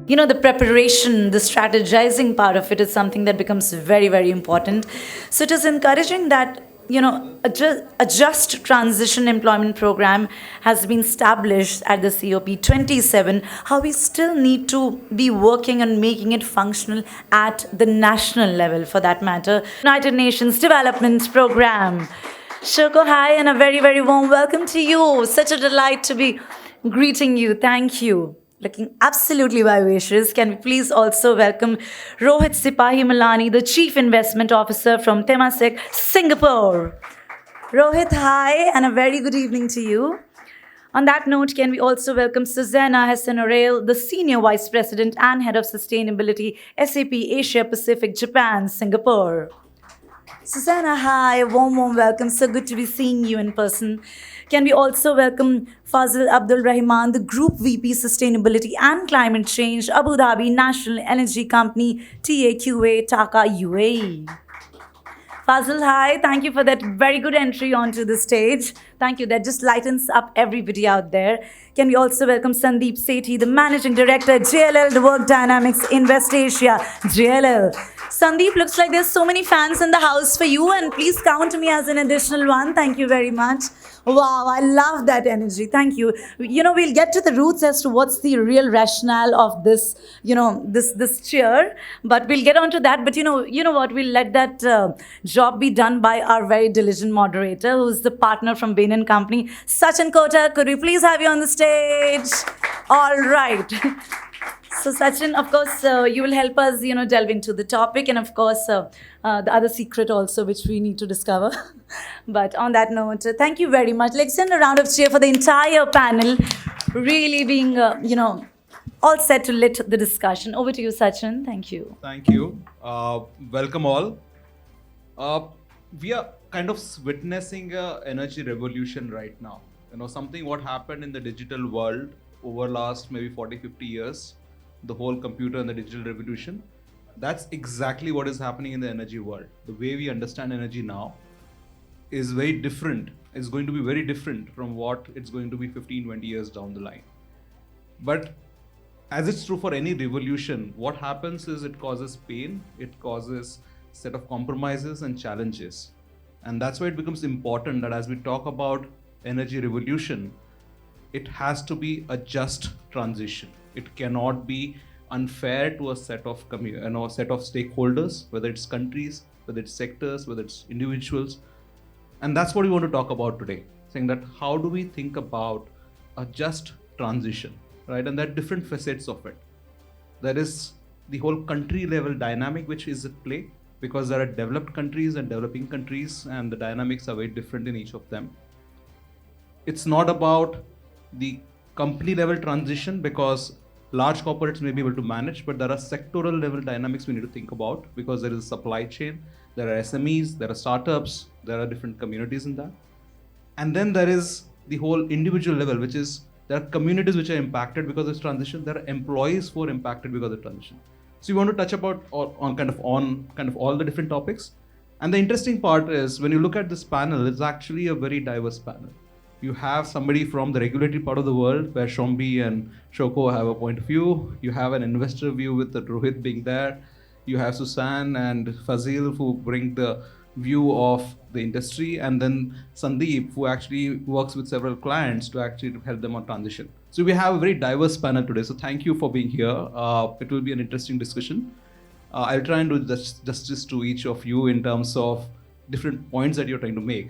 the preparation, the strategizing part of it is something that becomes very, very important. So it is encouraging that, a just transition employment program has been established at the COP27. How we still need to be working on making it functional at the national level, for that matter. United Nations Development Program. Shoko, hi, and a very, very warm welcome to you. Such a delight to be greeting you. Thank you. Looking absolutely vivacious. Can we please also welcome Rohit Sipahimalani, the Chief Investment Officer from Temasek, Singapore. Rohit, hi, and a very good evening to you. On that note, can we also welcome Susanna, Hasenoehrl, the Senior Vice President and Head of Sustainability, SAP Asia Pacific, Japan, Singapore. Susanna, hi, warm welcome. So good to be seeing you in person. Can we also welcome Fazil Abdul Rahiman, the Group VP Sustainability and Climate Change, Abu Dhabi National Energy Company, TAQA, UAE. Fazil, hi. Thank you for that very good entry onto the stage. Thank you. That just lightens up everybody out there. Can we also welcome Sandeep Sethi, the Managing Director, JLL, the Work Dynamics in West Asia, JLL. Sandeep, looks like there's so many fans in the house for you, and please count me as an additional one. Thank you very much. Wow, I love that energy. Thank you. We'll get to the roots as to what's the real rationale of this, this cheer, but we'll get onto that. But you know what? We'll let that job be done by our very diligent moderator, who's the partner from Bain and Company, Sachin Kotak. Could we please have you on the stage? All right. So Sachin, of course, you will help us, delve into the topic, and of course, the other secret also, which we need to discover. But on that note, thank you very much. Let's send a round of cheer for the entire panel, really being, all set to lit the discussion. Over to you, Sachin. Thank you. Thank you. Welcome all. We are kind of witnessing an energy revolution right now. Something what happened in the digital world over last maybe 40, 50 years, the whole computer and the digital revolution. That's exactly what is happening in the energy world. The way we understand energy now is very different. It's going to be very different from what it's going to be 15, 20 years down the line. But as it's true for any revolution, what happens is it causes pain, it causes a set of compromises and challenges. And that's why it becomes important that as we talk about energy revolution, it has to be a just transition. It cannot be unfair to a set of stakeholders, whether it's countries, whether it's sectors, whether it's individuals. And that's what we want to talk about today, saying that how do we think about a just transition, right? And there are different facets of it. There is the whole country level dynamic which is at play, because there are developed countries and developing countries, and the dynamics are very different in each of them. It's not about the company level transition, because large corporates may be able to manage, but there are sectoral level dynamics we need to think about, because there is a supply chain, there are SMEs, there are startups, there are different communities in that. And then there is the whole individual level, which is there are communities which are impacted because of this transition, there are employees who are impacted because of the transition. So we want to touch about on kind of all the different topics. And the interesting part is when you look at this panel, it's actually a very diverse panel. You have somebody from the regulatory part of the world where Shombi and Shoko have a point of view. You have an investor view with the Rohit being there. You have Susanna and Fazil who bring the view of the industry. And then Sandeep who actually works with several clients to actually help them on transition. So we have a very diverse panel today. So thank you for being here. It will be an interesting discussion. I'll try and do justice to each of you in terms of different points that you're trying to make.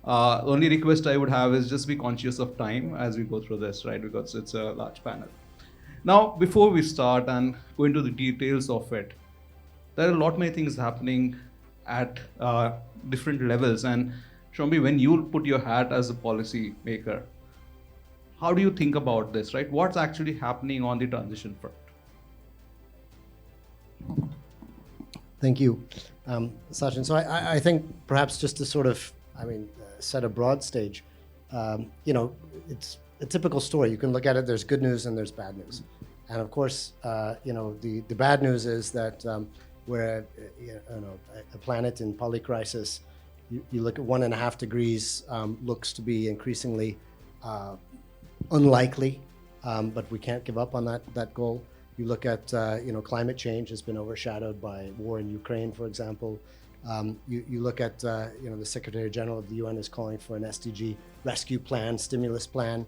Only request I would have is just be conscious of time as we go through this, right? Because it's a large panel. Now, before we start and go into the details of it, there are a lot many things happening at different levels. And Shombi, when you put your hat as a policy maker, how do you think about this, right? What's actually happening on the transition front? Thank you, Sachin. So I think perhaps just to sort of, set a broad stage, it's a typical story. You can look at it, there's good news and there's bad news. And of course, the bad news is that we're a planet in polycrisis. You look at 1.5 degrees, looks to be increasingly unlikely, but we can't give up on that goal. You look at, climate change has been overshadowed by war in Ukraine, for example. You look at, the Secretary General of the UN is calling for an SDG rescue plan, stimulus plan.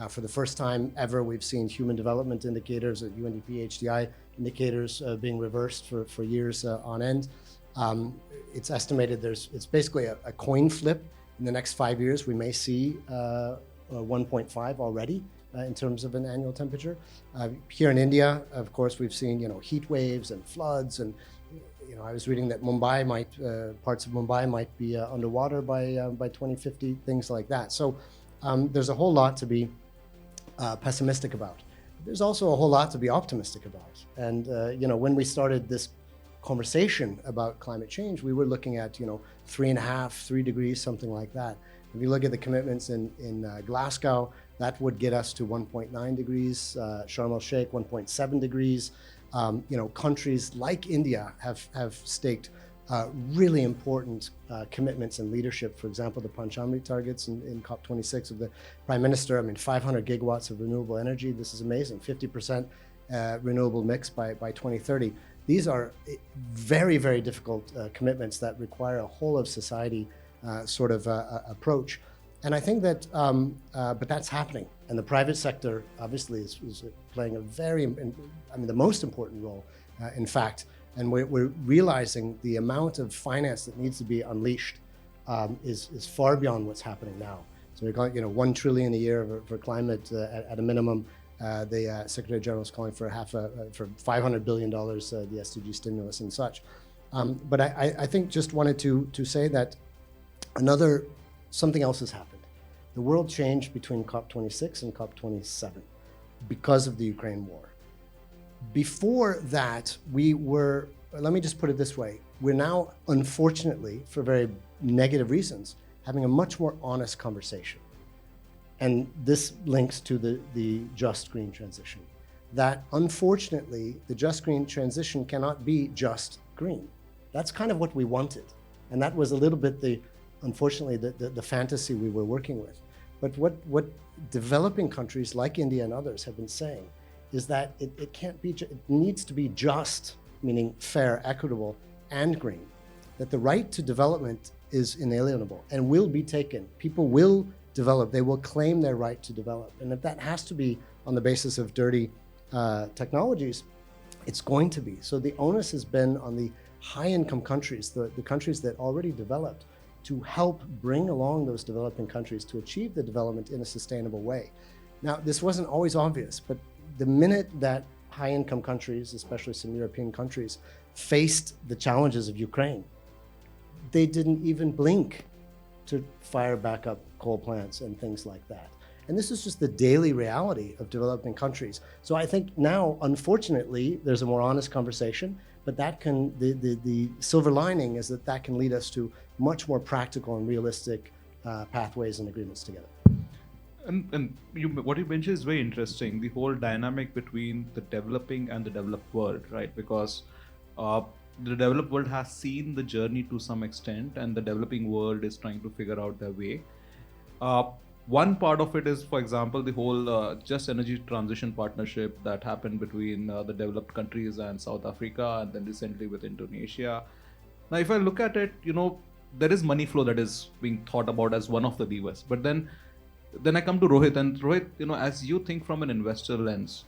For the first time ever, we've seen human development indicators, UNDP HDI indicators being reversed for years on end. It's estimated it's basically a coin flip. In the next 5 years, we may see 1.5 already in terms of an annual temperature. Here in India, of course, we've seen heat waves and floods, and I was reading that parts of Mumbai might be underwater by 2050, things like that. So there's a whole lot to be pessimistic about. There's also a whole lot to be optimistic about. And when we started this conversation about climate change, we were looking at 3.5, 3 degrees, something like that. If you look at the commitments in Glasgow, that would get us to 1.9 degrees. Sharm el-Sheikh, 1.7 degrees. Countries like India have staked really important commitments and leadership. For example, the Panchamrit targets in COP26 of the Prime Minister. 500 gigawatts of renewable energy. This is amazing. 50% renewable mix by 2030. These are very, very difficult commitments that require a whole of society sort of approach. And I think that, but that's happening. And the private sector obviously is playing the most important role, in fact. And we're realizing the amount of finance that needs to be unleashed is far beyond what's happening now. So we're calling, $1 trillion a year for climate at a minimum. The Secretary General is calling for for $500 billion, the SDG stimulus and such. But I think just wanted to say that something else has happened. The world changed between COP26 and COP27 because of the Ukraine war. Before that, let me just put it this way, we're now, unfortunately, for very negative reasons, having a much more honest conversation. And this links to the just green transition. That, unfortunately, the just green transition cannot be just green. That's kind of what we wanted. And that was a little bit unfortunately, the fantasy we were working with. But what developing countries like India and others have been saying is that it can't be, it needs to be just, meaning fair, equitable, and green. That the right to development is inalienable and will be taken. People will develop, they will claim their right to develop. And if that has to be on the basis of dirty technologies, it's going to be. So the onus has been on the high-income countries, the countries that already developed, to help bring along those developing countries to achieve the development in a sustainable way. Now, this wasn't always obvious, but the minute that high-income countries, especially some European countries, faced the challenges of Ukraine, they didn't even blink to fire back up coal plants and things like that. And this is just the daily reality of developing countries. So I think now, unfortunately, there's a more honest conversation, but that the silver lining is that can lead us to much more practical and realistic pathways and agreements together. And what you mentioned is very interesting, the whole dynamic between the developing and the developed world, right? Because the developed world has seen the journey to some extent, and the developing world is trying to figure out their way. One part of it is, for example, the whole Just Energy Transition Partnership that happened between the developed countries and South Africa, and then recently with Indonesia. Now, if I look at it, there is money flow that is being thought about as one of the levers. But then I come to Rohit, and Rohit, as you think from an investor lens,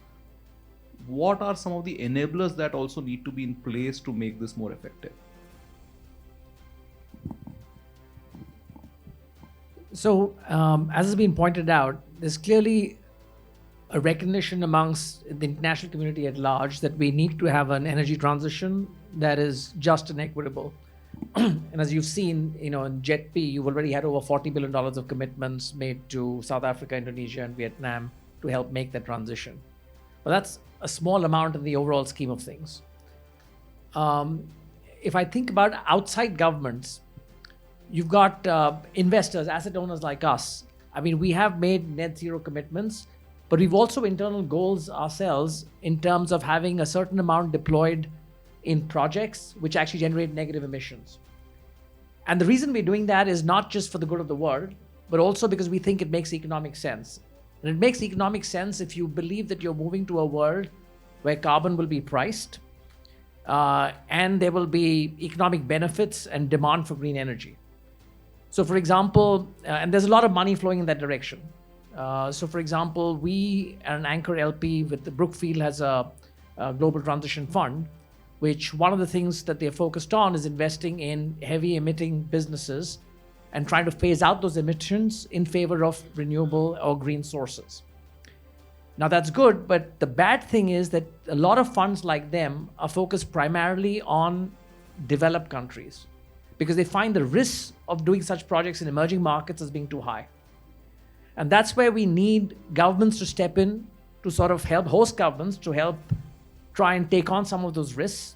what are some of the enablers that also need to be in place to make this more effective? So, as has been pointed out, there's clearly a recognition amongst the international community at large that we need to have an energy transition that is just and equitable. And as you've seen, in JETP, you've already had over $40 billion of commitments made to South Africa, Indonesia, and Vietnam to help make that transition. But that's a small amount in the overall scheme of things. If I think about outside governments, you've got investors, asset owners like us. We have made net zero commitments, but we've also internal goals ourselves in terms of having a certain amount deployed in projects which actually generate negative emissions. And the reason we're doing that is not just for the good of the world, but also because we think it makes economic sense. And it makes economic sense if you believe that you're moving to a world where carbon will be priced, and there will be economic benefits and demand for green energy. So, for example, and there's a lot of money flowing in that direction. So, for example, we are an anchor LP with the Brookfield has a global transition fund, which one of the things that they're focused on is investing in heavy emitting businesses and trying to phase out those emissions in favor of renewable or green sources. Now that's good, but the bad thing is that a lot of funds like them are focused primarily on developed countries because they find the risks of doing such projects in emerging markets as being too high. And that's where we need governments to step in to sort of help, host governments to help try and take on some of those risks.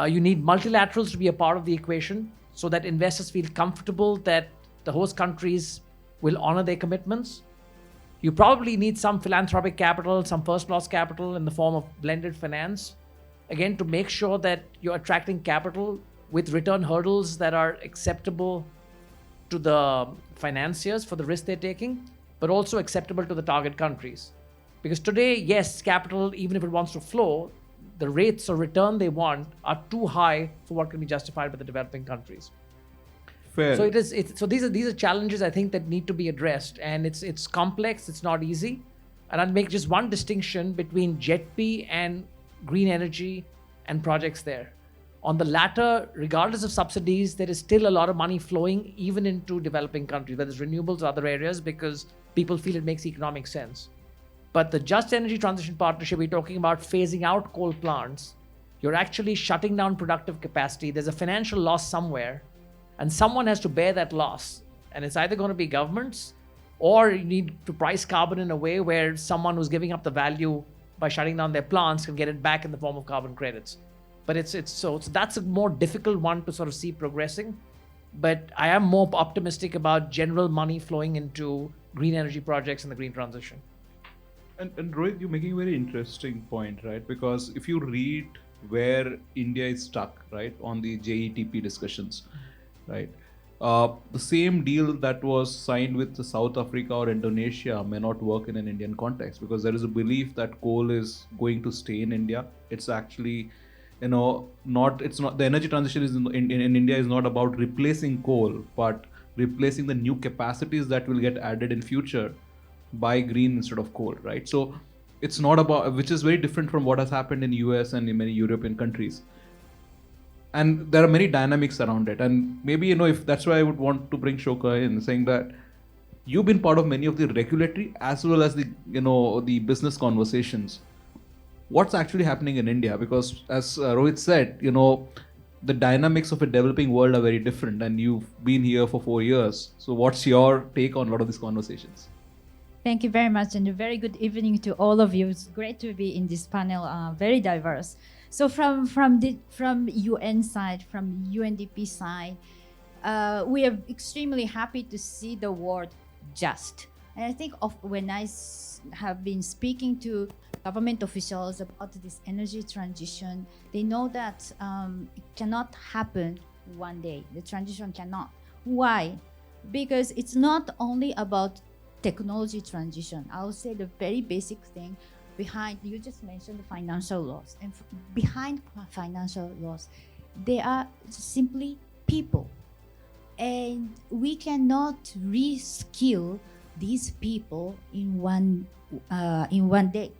You need multilaterals to be a part of the equation so that investors feel comfortable that the host countries will honor their commitments. You probably need some philanthropic capital, some first loss capital in the form of blended finance, again, to make sure that you're attracting capital with return hurdles that are acceptable to the financiers for the risk they're taking, but also acceptable to the target countries. Because today, yes, capital, even if it wants to flow, the rates of return they want are too high for what can be justified by the developing countries. Fair. So so these are challenges I think that need to be addressed, and it's complex, it's not easy. And I'd make just one distinction between JETP and green energy and projects there. On the latter, regardless of subsidies, there is still a lot of money flowing even into developing countries, whether it's renewables or other areas, because people feel it makes economic sense. But the Just Energy Transition Partnership, we're talking about phasing out coal plants. You're actually shutting down productive capacity. There's a financial loss somewhere, and someone has to bear that loss. And it's either going to be governments, or you need to price carbon in a way where someone who's giving up the value by shutting down their plants can get it back in the form of carbon credits. But so that's a more difficult one to sort of see progressing. But I am more optimistic about general money flowing into green energy projects and the green transition. And Rohit, you're making a very interesting point, right? Because if you read where India is stuck, right, on the JETP discussions, right, the same deal that was signed with South Africa or Indonesia may not work in an Indian context, because there is a belief that coal is going to stay in India. It's actually, the energy transition is in India is not about replacing coal, but replacing the new capacities that will get added in future by green instead of coal, right? So it's not about, which is very different from what has happened in US and in many European countries. And there are many dynamics around it. And maybe, if that's why I would want to bring Shoko in, saying that you've been part of many of the regulatory as well as the, the business conversations. What's actually happening in India? Because as Rohit said, the dynamics of a developing world are very different, and you've been here for 4 years. So what's your take on a lot of these conversations? Thank you very much, and a very good evening to all of you. It's great to be in this panel, very diverse. So from UN side, from UNDP side, we are extremely happy to see the word just. And I think when I have been speaking to government officials about this energy transition, they know that it cannot happen one day. The transition cannot. Why? Because it's not only about technology transition. I'll say the very basic thing behind, you just mentioned the financial loss, and behind financial loss, they are simply people, and we cannot reskill these people in one day.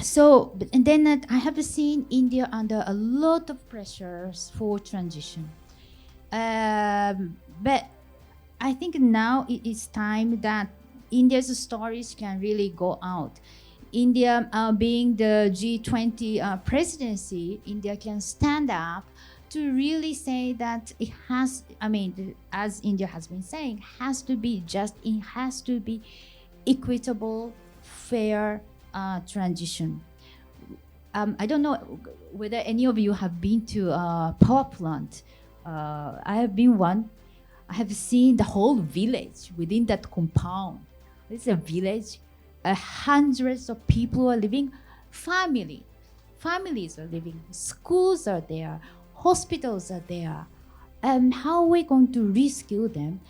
So, and then I have seen India under a lot of pressures for transition, but I think now it is time that India's stories can really go out. India being the G20 presidency, India can stand up to really say that it has, as India has been saying, has to be just, it has to be equitable, fair transition. I don't know whether any of you have been to a power plant. I have been one. I have seen the whole village within that compound. It's a village. Hundreds of people are living. Families are living. Schools are there. Hospitals are there. How are we going to reskill them?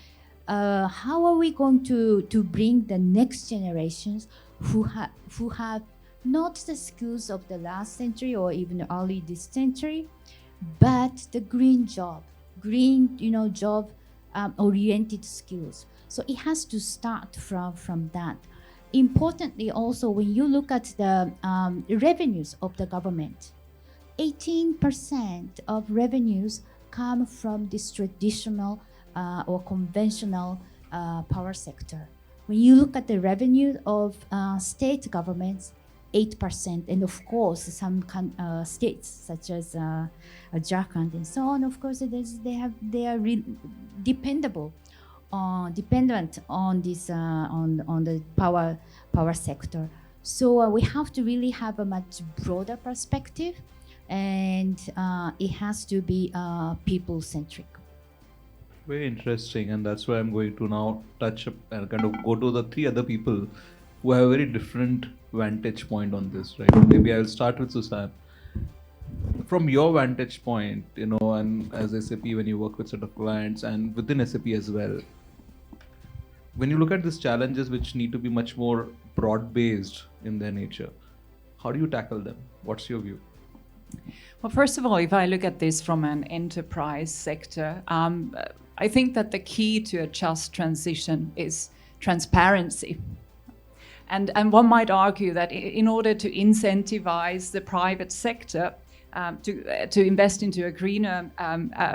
How are we going to bring the next generations who have not the skills of the last century or even early this century, but the green job, job oriented skills. So it has to start from that. Importantly, also, when you look at the revenues of the government, 18% of revenues come from this traditional or conventional power sector. When you look at the revenue of state governments, 8%, and of course some states such as Jharkhand and so on, of course they are dependent on this on the power sector. So we have to really have a much broader perspective, and it has to be people centric. Very interesting, and that's why I'm going to now touch up and kind of go to the three other people who have a very different vantage point on this, right? Maybe I'll start with Susanna. From your vantage point, and as SAP, when you work with set of clients and within SAP as well, when you look at these challenges which need to be much more broad-based in their nature, how do you tackle them? What's your view? Well, first of all, if I look at this from an enterprise sector, I think that the key to a just transition is transparency. And one might argue that in order to incentivize the private sector to invest into a greener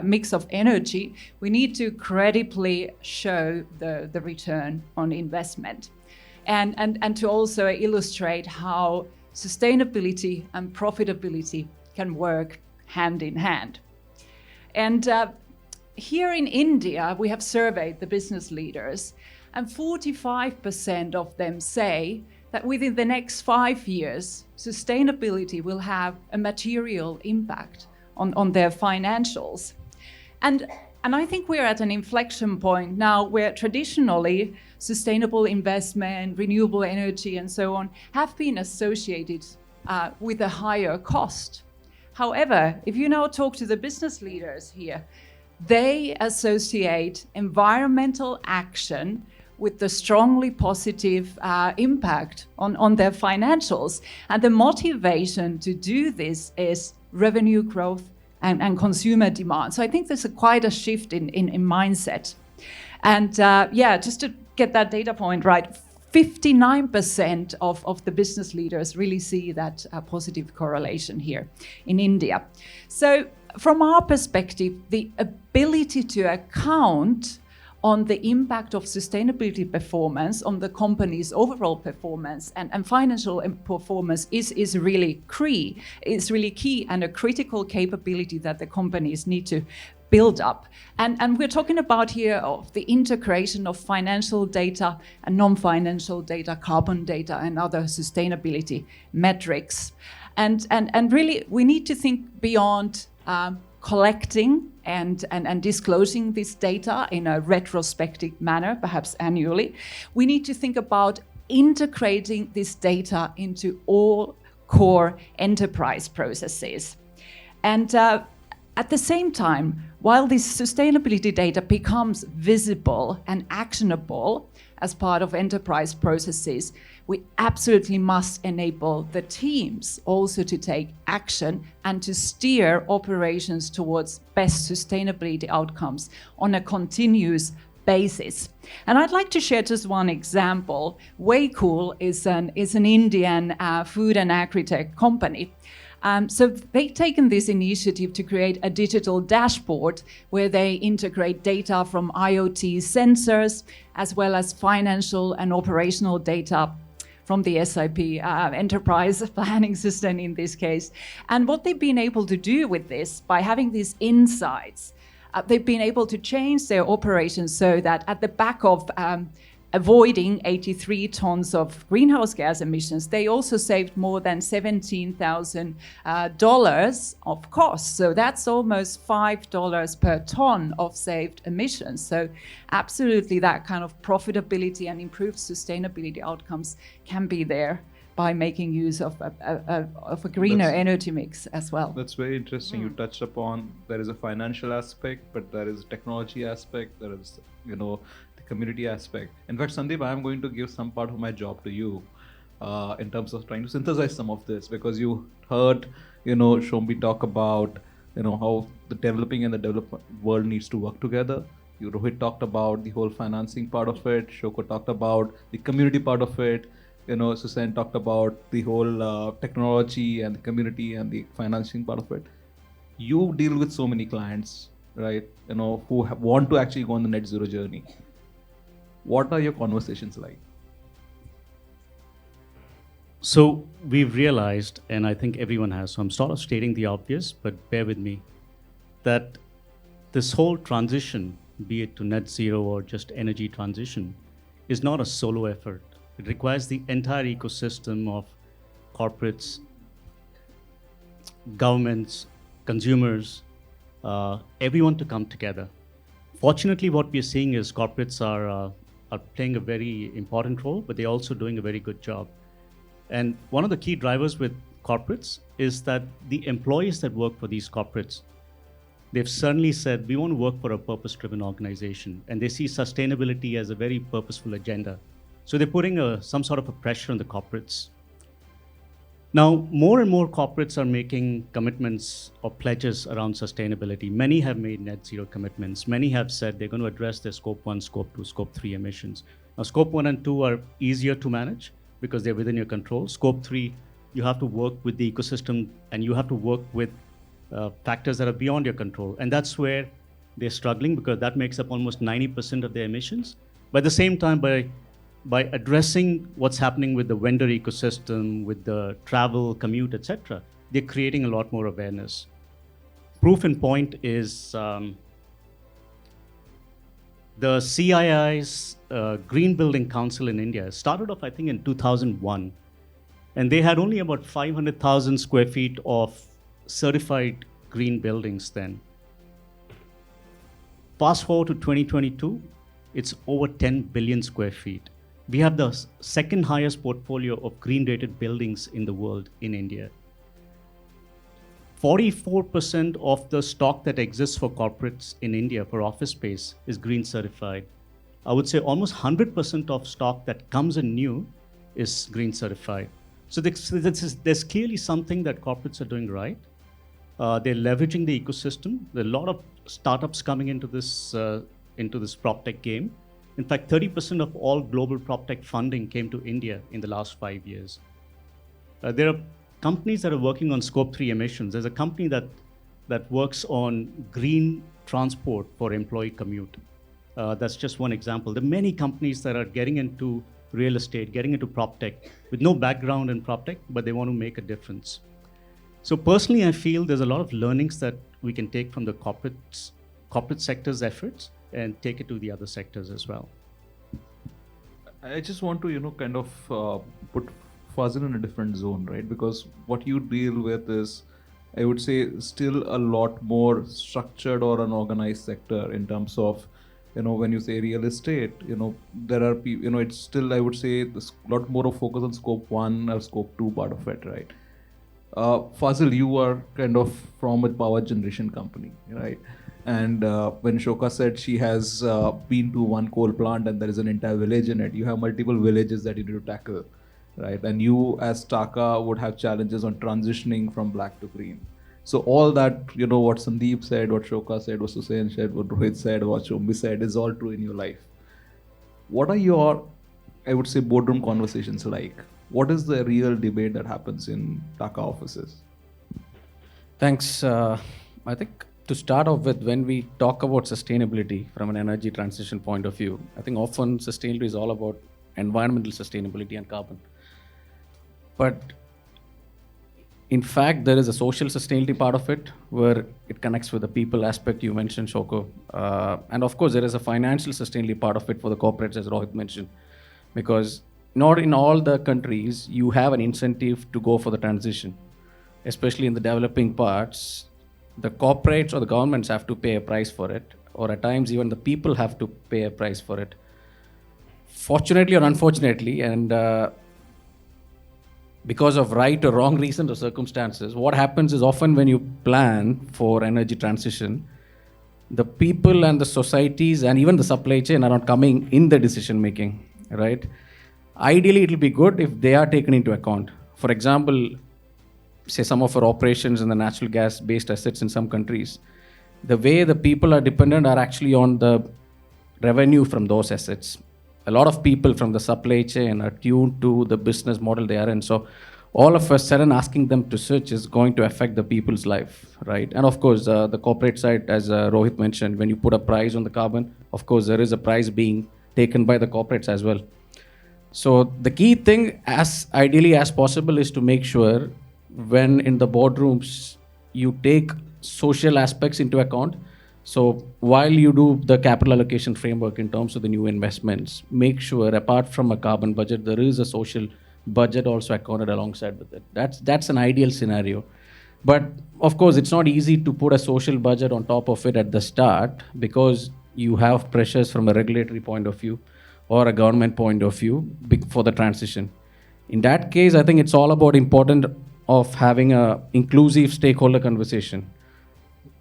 mix of energy, we need to credibly show the return on investment, and to also illustrate how sustainability and profitability can work hand in hand. And here in India, we have surveyed the business leaders, and 45% of them say that within the next 5 years, sustainability will have a material impact on their financials. And I think we're at an inflection point now where traditionally sustainable investment, renewable energy, and so on have been associated with a higher cost. However, if you now talk to the business leaders here, they associate environmental action with the strongly positive impact on their financials. And the motivation to do this is revenue growth and consumer demand. So I think there's quite a shift in mindset. And just to get that data point right, 59% of the business leaders really see that positive correlation here in India. So from our perspective, the ability to account on the impact of sustainability performance on the company's overall performance and financial performance is really key and a critical capability that the companies need to build up. And we're talking about here of the integration of financial data and non-financial data, carbon data, and other sustainability metrics. And really, we need to think beyond collecting and disclosing this data in a retrospective manner, perhaps annually. We need to think about integrating this data into all core enterprise processes. And at the same time, while this sustainability data becomes visible and actionable as part of enterprise processes, we absolutely must enable the teams also to take action and to steer operations towards best sustainability outcomes on a continuous basis. And I'd like to share just one example. Waycool is an Indian food and agri-tech company. So they've taken this initiative to create a digital dashboard where they integrate data from IoT sensors as well as financial and operational data from the SAP enterprise planning system in this case. And what they've been able to do with this, by having these insights, they've been able to change their operations so that at the back of avoiding 83 tons of greenhouse gas emissions, they also saved more than $17,000 of costs. So that's almost $5 per ton of saved emissions. So absolutely that kind of profitability and improved sustainability outcomes can be there by making use of a greener energy mix as well. That's very interesting. You touched upon there is a financial aspect, but there is a technology aspect, there is, the community aspect. In fact, Sandeep, I am going to give some part of my job to you. in terms of trying to synthesize some of this, because you heard, Shombi talk about, how the developing and the developed world needs to work together. Rohit talked about the whole financing part of it. Shoko talked about the community part of it. Susanna talked about the whole technology and the community and the financing part of it. You deal with so many clients, right? Who want to actually go on the net zero journey. What are your conversations like? So we've realized, and I think everyone has, so I'm sort of stating the obvious, but bear with me, that this whole transition, be it to net zero or just energy transition, is not a solo effort. It requires the entire ecosystem of corporates, governments, consumers, everyone to come together. Fortunately, what we're seeing is corporates are playing a very important role, but they're also doing a very good job. And one of the key drivers with corporates is that the employees that work for these corporates, they've certainly said, we want to work for a purpose-driven organization, and they see sustainability as a very purposeful agenda. So they're putting some sort of a pressure on the corporates. Now, more and more corporates are making commitments or pledges around sustainability. Many have made net zero commitments. Many have said they're going to address their scope 1, scope 2, scope 3 emissions. Now, scope 1 and 2 are easier to manage because they're within your control. Scope 3, you have to work with the ecosystem and you have to work with factors that are beyond your control. And that's where they're struggling, because that makes up almost 90% of their emissions. But at the same time, by addressing what's happening with the vendor ecosystem, with the travel, commute, etc., they're creating a lot more awareness. Proof in point is the CII's Green Building Council in India started off, I think, in 2001. And they had only about 500,000 square feet of certified green buildings then. Fast forward to 2022, it's over 10 billion square feet. We have the second highest portfolio of green rated buildings in the world in India. 44% of the stock that exists for corporates in India for office space is green certified. I would say almost 100% of stock that comes in new is green certified. So there's clearly something that corporates are doing right. They're leveraging the ecosystem. There are a lot of startups coming into this PropTech game. In fact, 30% of all global PropTech funding came to India in the last 5 years. There are companies that are working on scope 3 emissions. There's a company that works on green transport for employee commute. That's just one example. There are many companies that are getting into real estate, getting into PropTech with no background in PropTech, but they want to make a difference. So personally, I feel there's a lot of learnings that we can take from the corporate sector's efforts and take it to the other sectors as well. I just want to, kind of put Fazil in a different zone, right? Because what you deal with is, I would say, still a lot more structured or an organized sector in terms of, when you say real estate, there are people, it's still, I would say, there's a lot more of focus on scope 1 or scope 2 part of it, right? Fazil, you are kind of from a power generation company, right? And when Shoka said she has been to one coal plant and there is an entire village in it, you have multiple villages that you need to tackle, right? And you as TAQA would have challenges on transitioning from black to green. So all that, what Sandeep said, what Shoka said, what Susanna said, what Rohit said, what Shombi said is all true in your life. What are your, I would say, boardroom conversations like? What is the real debate that happens in TAQA offices? Thanks. I think to start off with, when we talk about sustainability from an energy transition point of view, I think often sustainability is all about environmental sustainability and carbon. But in fact, there is a social sustainability part of it where it connects with the people aspect you mentioned, Shoko. And of course, there is a financial sustainability part of it for the corporates, as Rohit mentioned, because not in all the countries you have an incentive to go for the transition, especially in the developing parts. The corporates or the governments have to pay a price for it, or at times even the people have to pay a price for it. Fortunately or unfortunately, and because of right or wrong reasons or circumstances, what happens is often when you plan for energy transition, the people and the societies and even the supply chain are not coming in the decision making, right? Ideally, it will be good if they are taken into account. For example, say some of our operations in the natural gas based assets in some countries, the way the people are dependent are actually on the revenue from those assets. A lot of people from the supply chain are tuned to the business model they are in. So all of a sudden asking them to switch is going to affect the people's life, right? And of course, the corporate side, as Rohit mentioned, when you put a price on the carbon, of course, there is a price being taken by the corporates as well. So the key thing, as ideally as possible, is to make sure when in the boardrooms you take social aspects into account. So while you do the capital allocation framework in terms of the new investments, make sure apart from a carbon budget, there is a social budget also accounted alongside with it. That's an ideal scenario. But of course, it's not easy to put a social budget on top of it at the start because you have pressures from a regulatory point of view or a government point of view for the transition. In that case, I think it's all about important of having a inclusive stakeholder conversation.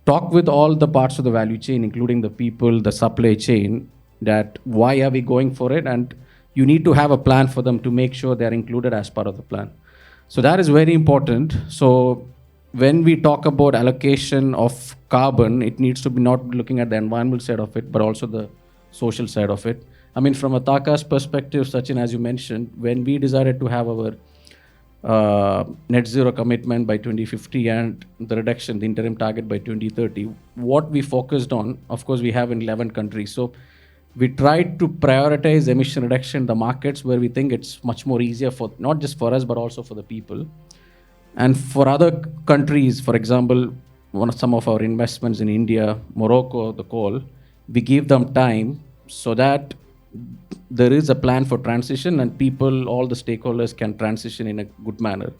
Talk with all the parts of the value chain, including the people, the supply chain, that why are we going for it? And you need to have a plan for them to make sure they're included as part of the plan. So that is very important. So when we talk about allocation of carbon, it needs to be not looking at the environmental side of it, but also the social side of it. I mean, from a TAQA's perspective, Sachin, as you mentioned, when we decided to have our net zero commitment by 2050 and the reduction, the interim target by 2030, what we focused on, of course, we have in 11 countries. So we tried to prioritize emission reduction in the markets where we think it's much more easier for, not just for us, but also for the people. And for other countries, for example, some of our investments in India, Morocco, the coal, we give them time so that there is a plan for transition and people, all the stakeholders can transition in a good manner.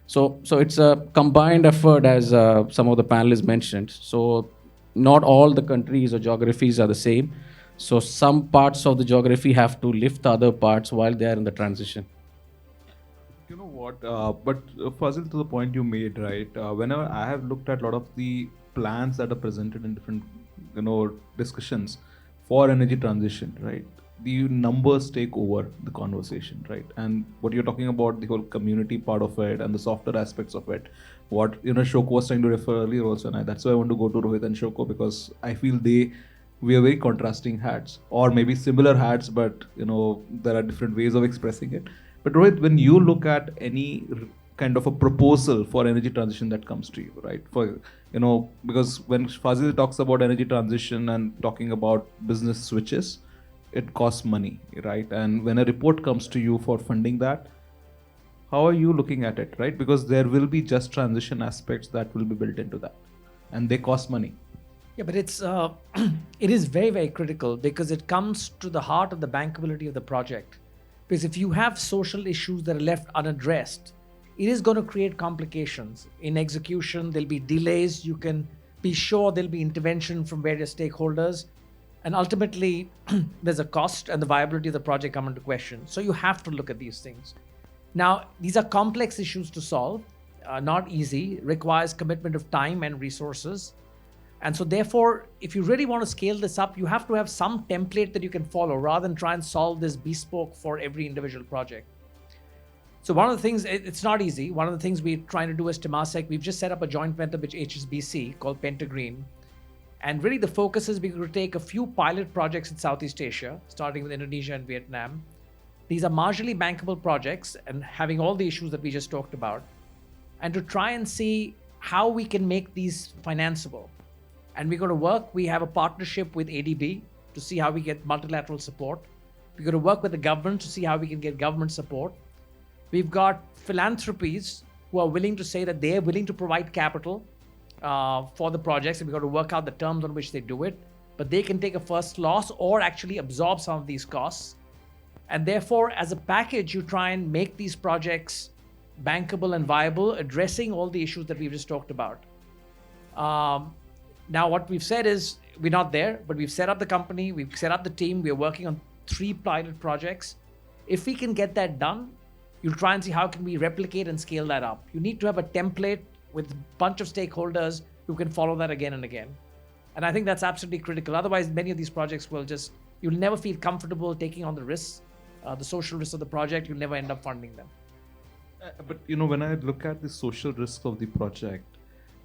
So it's a combined effort, as some of the panelists mentioned. So not all the countries or geographies are the same. So some parts of the geography have to lift the other parts while they are in the transition. You know what? But Fazil, to the point you made, right? Whenever I have looked at a lot of the plans that are presented in different, discussions for energy transition, right? The numbers take over the conversation, right? And what you're talking about, the whole community part of it and the softer aspects of it, what Shoko was trying to refer earlier also, and that's why I want to go to Rohit and Shoko, because I feel they wear very contrasting hats, or maybe similar hats, but there are different ways of expressing it. But Rohit, when you look at any kind of a proposal for energy transition that comes to you, right? For because when Fazil talks about energy transition and talking about business switches, it costs money, right? And when a report comes to you for funding that, how are you looking at it, right? Because there will be just transition aspects that will be built into that, and they cost money. Yeah, but it's it is very, very critical because it comes to the heart of the bankability of the project. Because if you have social issues that are left unaddressed, it is going to create complications in execution. There'll be delays. You can be sure there'll be intervention from various stakeholders. And ultimately, there's a cost and the viability of the project come into question. So you have to look at these things. Now, these are complex issues to solve, not easy, requires commitment of time and resources. And so therefore, if you really want to scale this up, you have to have some template that you can follow rather than try and solve this bespoke for every individual project. So one of the things, it's not easy. One of the things we're trying to do as Temasek, we've just set up a joint venture with HSBC called Pentagreen. And really the focus is we're going to take a few pilot projects in Southeast Asia, starting with Indonesia and Vietnam. These are marginally bankable projects and having all the issues that we just talked about. And to try and see how we can make these financeable. And we're going to work, we have a partnership with ADB to see how we get multilateral support. We're going to work with the government to see how we can get government support. We've got philanthropies who are willing to say that they're willing to provide capital for the projects, and we've got to work out the terms on which they do it. But they can take a first loss or actually absorb some of these costs. And therefore, as a package, you try and make these projects bankable and viable, addressing all the issues that we've just talked about. Now, what we've said is we're not there, but we've set up the company, we've set up the team, we're working on 3 pilot projects. If we can get that done, you'll try and see how can we replicate and scale that up. You need to have a template with a bunch of stakeholders who can follow that again and again. And I think that's absolutely critical. Otherwise, many of these projects will you'll never feel comfortable taking on the risks the social risks of the project, you'll never end up funding them. But when I look at the social risk of the project,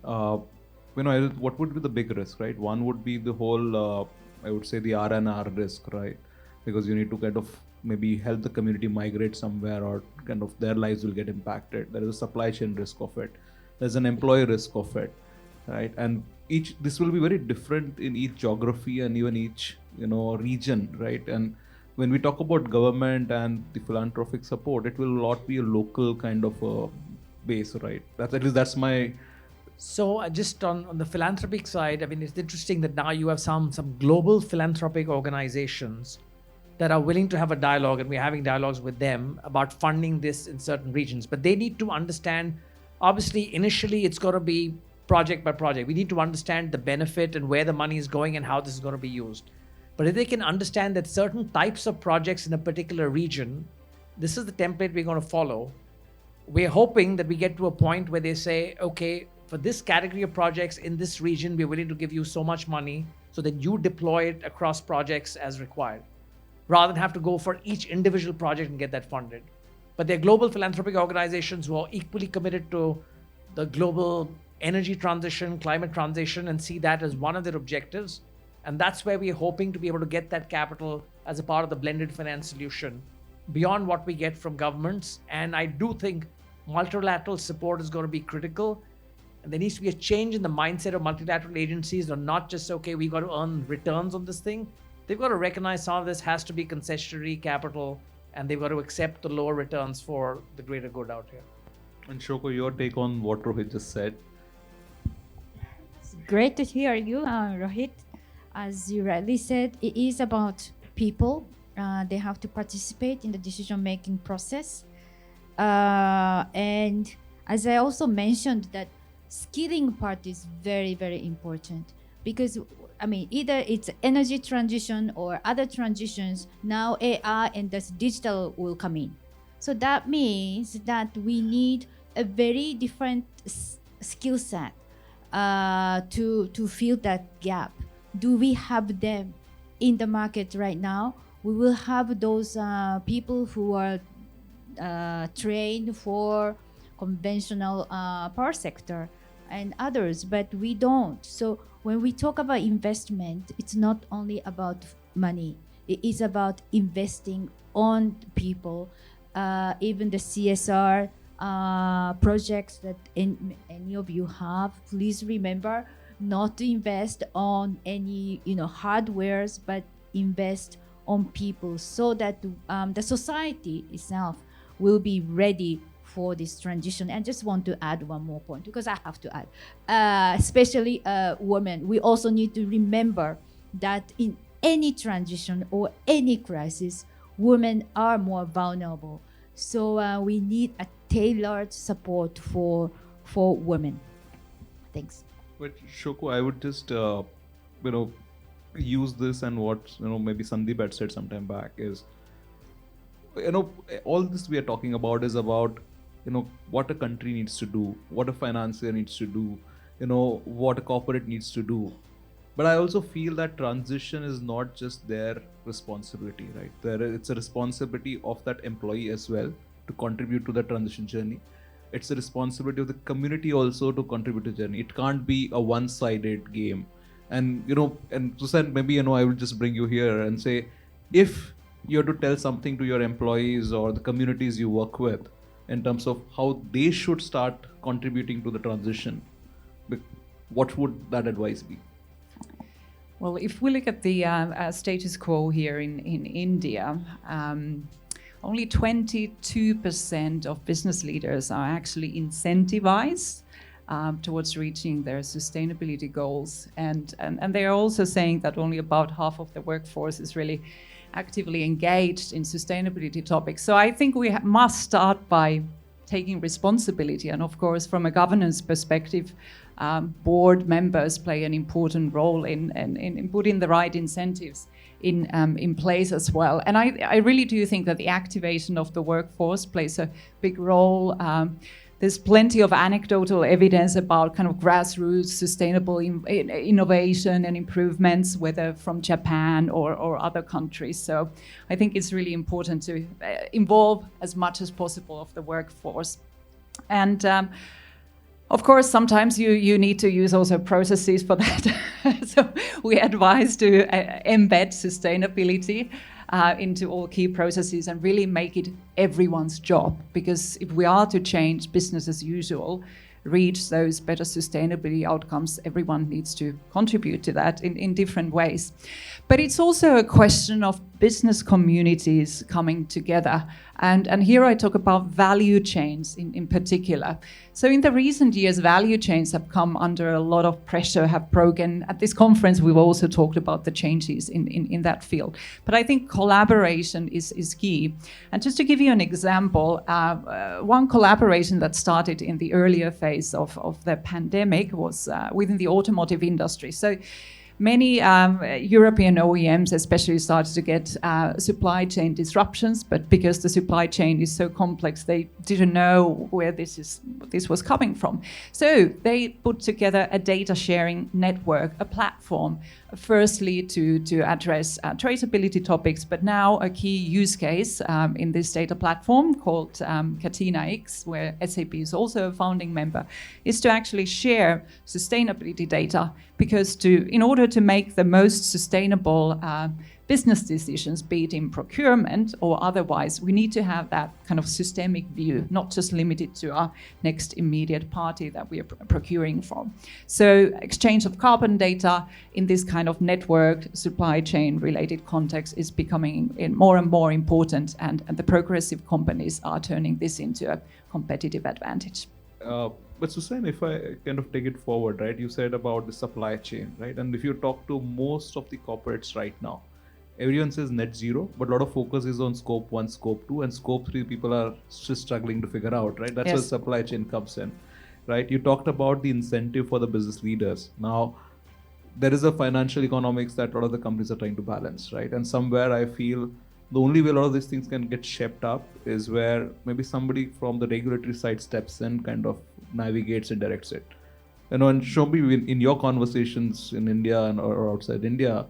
what would be the big risk, right? One would be the whole, I would say, the R&R risk, right? Because you need to kind of maybe help the community migrate somewhere, or kind of their lives will get impacted. There is a supply chain risk of it. There's an employee risk of it, right? And this will be very different in each geography and even each region, right? And when we talk about government and the philanthropic support, it will not be a local kind of a base, right? At least that's my. So just on the philanthropic side, I mean, it's interesting that now you have some global philanthropic organizations that are willing to have a dialogue, and we're having dialogues with them about funding this in certain regions. But they need to understand, obviously, initially it's going to be project by project. We need to understand the benefit and where the money is going and how this is going to be used. But if they can understand that certain types of projects in a particular region, this is the template we're going to follow. We're hoping that we get to a point where they say, okay, for this category of projects in this region, we're willing to give you so much money so that you deploy it across projects as required, rather than have to go for each individual project and get that funded. But they're global philanthropic organizations who are equally committed to the global energy transition, climate transition, and see that as one of their objectives. And that's where we're hoping to be able to get that capital as a part of the blended finance solution beyond what we get from governments. And I do think multilateral support is going to be critical. And there needs to be a change in the mindset of multilateral agencies. They're not just, okay, we got to earn returns on this thing. They've got to recognize some of this has to be concessionary capital, and they've got to accept the lower returns for the greater good out here. And Shoko, your take on what Rohit just said? It's great to hear you, Rohit. As you rightly said, it is about people. They have to participate in the decision-making process. And as I also mentioned, that skilling part is very, very important, because I mean, either it's energy transition or other transitions, now AI and this digital will come in. So that means that we need a very different skill set to fill that gap. Do we have them in the market right now? We will have those people who are trained for conventional power sector and others, but we don't. So when we talk about investment, it's not only about money. It is about investing on people. Even the CSR projects that any of you have, please remember not to invest on any hardwares, but invest on people, so that the society itself will be ready for this transition. And just want to add one more point, because I have to add, especially women, we also need to remember that in any transition or any crisis, women are more vulnerable. So we need a tailored support for women. Thanks. But Shoko, I would just use this, and what maybe Sandeep had said some time back is, all this we are talking about is about what a country needs to do, what a financier needs to do, what a corporate needs to do. But I also feel that transition is not just their responsibility, right? It's a responsibility of that employee as well to contribute to the transition journey. It's a responsibility of the community also to contribute to the journey. It can't be a one-sided game. And and Susanna, maybe I will just bring you here and say, if you have to tell something to your employees or the communities you work with in terms of how they should start contributing to the transition, what would that advice be? Well, if we look at the status quo here in India, only 22% of business leaders are actually incentivized towards reaching their sustainability goals. And they are also saying that only about half of the workforce is really actively engaged in sustainability topics. So I think we must start by taking responsibility. And of course, from a governance perspective, board members play an important role in putting the right incentives in place as well. And I really do think that the activation of the workforce plays a big role. there's plenty of anecdotal evidence about kind of grassroots sustainable innovation and improvements, whether from Japan or other countries. So I think it's really important to involve as much as possible of the workforce. And of course, sometimes you need to use also processes for that. So we advise to embed sustainability into all key processes and really make it everyone's job. Because if we are to change business as usual, reach those better sustainability outcomes, everyone needs to contribute to that in different ways. But it's also a question of business communities coming together. And here I talk about value chains in particular. So in the recent years, value chains have come under a lot of pressure, have broken. At this conference, we've also talked about the changes in that field. But I think collaboration is key. And just to give you an example, one collaboration that started in the earlier phase of the pandemic was within the automotive industry. So many European OEMs especially started to get supply chain disruptions, but because the supply chain is so complex, they didn't know where this was coming from. So they put together a data sharing network, a platform, firstly to address traceability topics, but now a key use case in this data platform called Catena-X, where SAP is also a founding member, is to actually share sustainability data, because in order to make the most sustainable business decisions, be it in procurement or otherwise, we need to have that kind of systemic view, not just limited to our next immediate party that we are procuring from. So exchange of carbon data in this kind of network supply chain related context is becoming more and more important, and the progressive companies are turning this into a competitive advantage. But Susanna, if I kind of take it forward, right, you said about the supply chain, right? And if you talk to most of the corporates right now, everyone says net zero, but a lot of focus is on scope 1, scope 2, and scope 3 people are still struggling to figure out, right? That's where supply chain comes in, right? You talked about the incentive for the business leaders. Now, there is a financial economics that a lot of the companies are trying to balance, right? And somewhere I feel the only way a lot of these things can get shaped up is where maybe somebody from the regulatory side steps in, kind of navigates and directs it. And Shombi, in your conversations in India or outside India,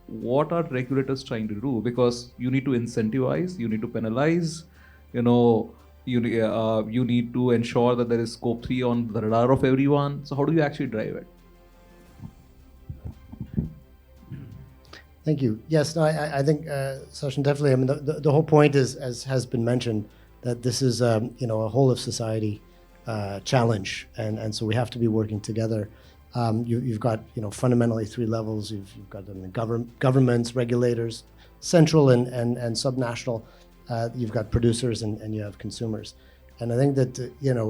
what are regulators trying to do? Because you need to incentivize, you need to penalize, you need to ensure that there is scope 3 on the radar of everyone. So how do you actually drive it? Thank you. Yes, no, I think, Sachin, definitely. I mean, the whole point is, as has been mentioned, that this is a whole of society challenge, and so we have to be working together. You've got fundamentally 3 levels. You've got governments, regulators, central and subnational. You've got producers and you have consumers. And I think that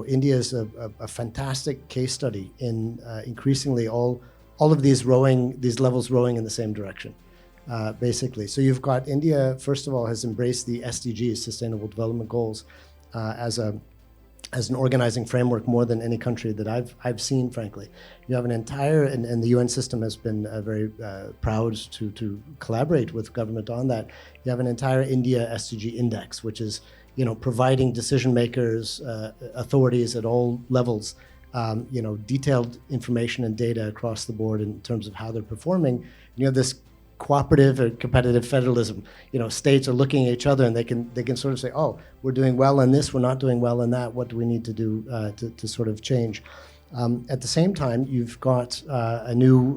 India is a fantastic case study in increasingly all of these levels rowing in the same direction. Basically. So you've got India, first of all, has embraced the SDGs, Sustainable Development Goals, as an organizing framework more than any country that I've seen, frankly. You have an entire, and the UN system has been very proud to collaborate with government on that. You have an entire India SDG index, which is providing decision makers, authorities at all levels, detailed information and data across the board in terms of how they're performing. And you have this cooperative or competitive federalism. States are looking at each other and they can sort of say, oh, we're doing well in this, we're not doing well in that. What do we need to do to sort of change? At the same time, you've got a new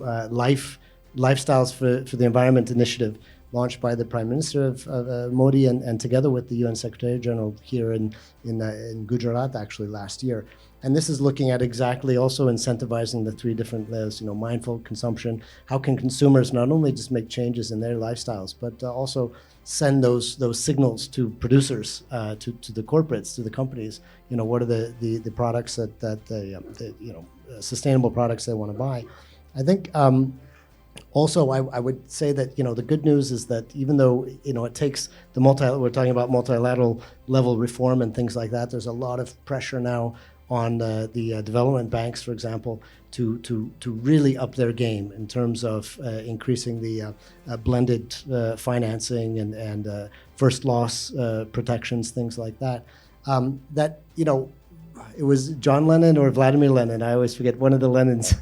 Lifestyles for the Environment initiative launched by the Prime Minister of Modi and together with the UN Secretary General here in Gujarat actually last year. And this is looking at exactly also incentivizing the 3 different layers, mindful consumption. How can consumers not only just make changes in their lifestyles, but also send those signals to producers, to the corporates, to the companies? What are the products that they, sustainable products they want to buy? I think also I would say that the good news is that even though it takes we're talking about multilateral level reform and things like that, there's a lot of pressure now on the development banks, for example, to really up their game in terms of increasing the blended financing and first loss protections, things like that. it was John Lennon or Vladimir Lenin, I always forget, one of the Lenins,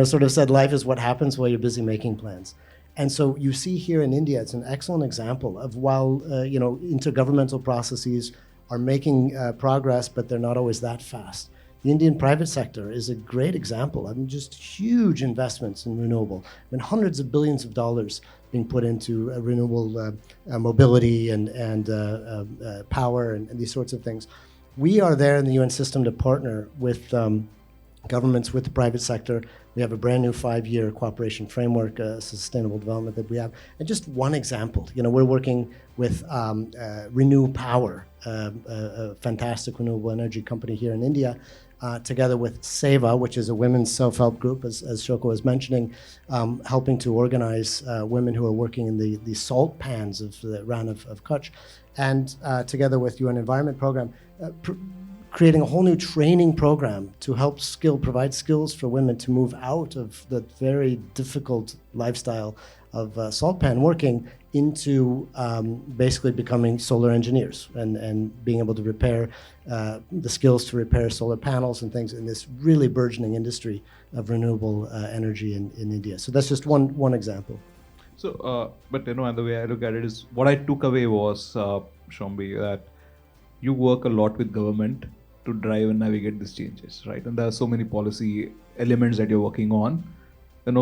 sort of said, life is what happens while you're busy making plans. And so you see here in India, it's an excellent example of while, intergovernmental processes are making progress, but they're not always that fast. The Indian private sector is a great example. I mean, just huge investments in renewable. I mean, hundreds of billions of dollars being put into renewable mobility and power and these sorts of things. We are there in the UN system to partner with governments, with the private sector. We have a brand new 5-year cooperation framework, sustainable development that we have. And just one example, we're working with Renew Power, a fantastic renewable energy company here in India, together with SEVA, which is a women's self-help group, as Shoko was mentioning, helping to organize women who are working in the salt pans of the Rann of Kutch, and together with UN Environment Program, creating a whole new training program to help provide skills for women to move out of the very difficult lifestyle of salt pan working into basically becoming solar engineers and being able to repair the skills to repair solar panels and things in this really burgeoning industry of renewable energy in India. So that's just one example. So, but and the way I look at it is, what I took away was, Shombi, that you work a lot with government to drive and navigate these changes, right? And there are so many policy elements that you're working on.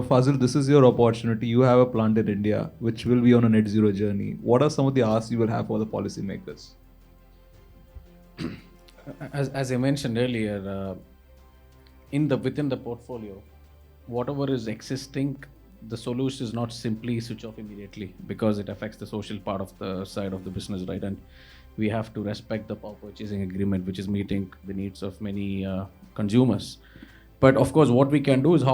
Fazil, this is your opportunity. You have a plant in India, which will be on a net zero journey. What are some of the asks you will have for the policymakers? As I mentioned earlier, within the portfolio, whatever is existing, the solution is not simply switch off immediately, because it affects the social part of the side of the business, right? And we have to respect the power purchasing agreement, which is meeting the needs of many consumers. But of course, what we can do is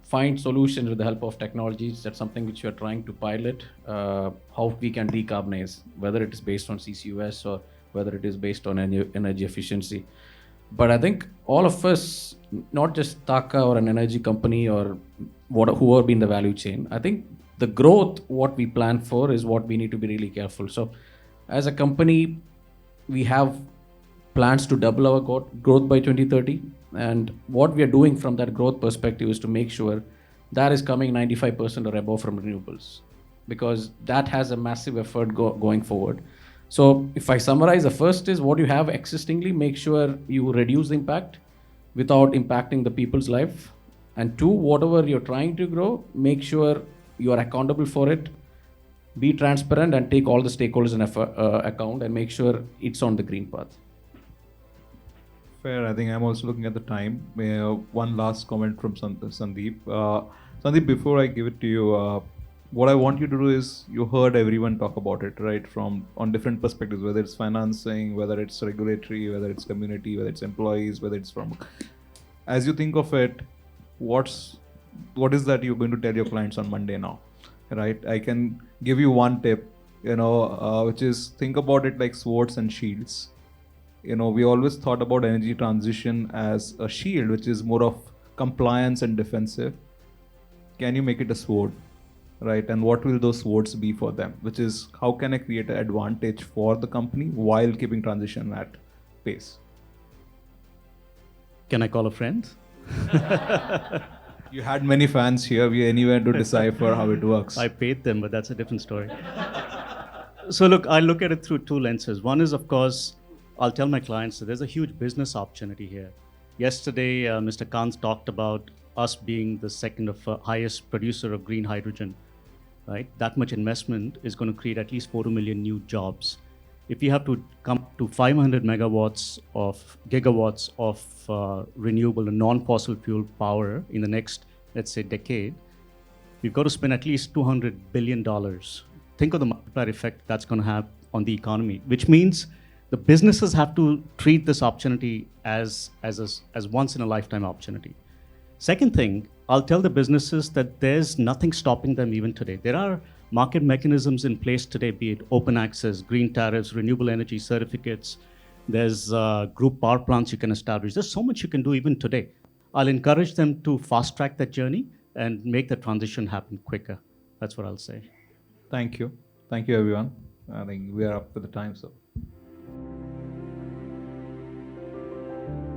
find solutions with the help of technologies. That's something which we are trying to pilot, how we can decarbonize, whether it is based on CCUS or whether it is based on energy efficiency. But I think all of us, not just TAQA or an energy company or whoever be in the value chain, I think the growth, what we plan for, is what we need to be really careful. So as a company, we have plans to double our growth by 2030. And what we are doing from that growth perspective is to make sure that is coming 95% or above from renewables, because that has a massive effort going forward. So if I summarize, the first is what you have existingly, make sure you reduce the impact without impacting the people's life. And 2, whatever you're trying to grow, make sure you are accountable for it, be transparent, and take all the stakeholders in account and make sure it's on the green path. Fair. I think I'm also looking at the time. One last comment from Sandeep. Sandeep, before I give it to you, what I want you to do is, you heard everyone talk about it, right? On different perspectives, whether it's financing, whether it's regulatory, whether it's community, whether it's employees, whether it's from. As you think of it, what is that you're going to tell your clients on Monday now, right? I can give you one tip, which is, think about it like swords and shields. We always thought about energy transition as a shield, which is more of compliance and defensive. Can you make it a sword, right? And what will those swords be for them? Which is, how can I create an advantage for the company while keeping transition at pace? Can I call a friend? You had many fans here. We anywhere to decipher how it works. I paid them, but that's a different story. So look, I look at it through 2 lenses. One is, of course, I'll tell my clients that there's a huge business opportunity here. Yesterday, Mr. Kant talked about us being the second highest producer of green hydrogen, right? That much investment is going to create at least 4 million new jobs. If we have to come to 500 gigawatts of renewable and non-fossil fuel power in the next, let's say, decade, we've got to spend at least $200 billion. Think of the multiplier effect that's going to have on the economy, which means the businesses have to treat this opportunity as once in a lifetime opportunity. Second thing, I'll tell the businesses that there's nothing stopping them even today. There are market mechanisms in place today, be it open access, green tariffs, renewable energy certificates. There's group power plants you can establish. There's so much you can do even today. I'll encourage them to fast track that journey and make the transition happen quicker. That's what I'll say. Thank you. Thank you, everyone. I think we are up for the time, so.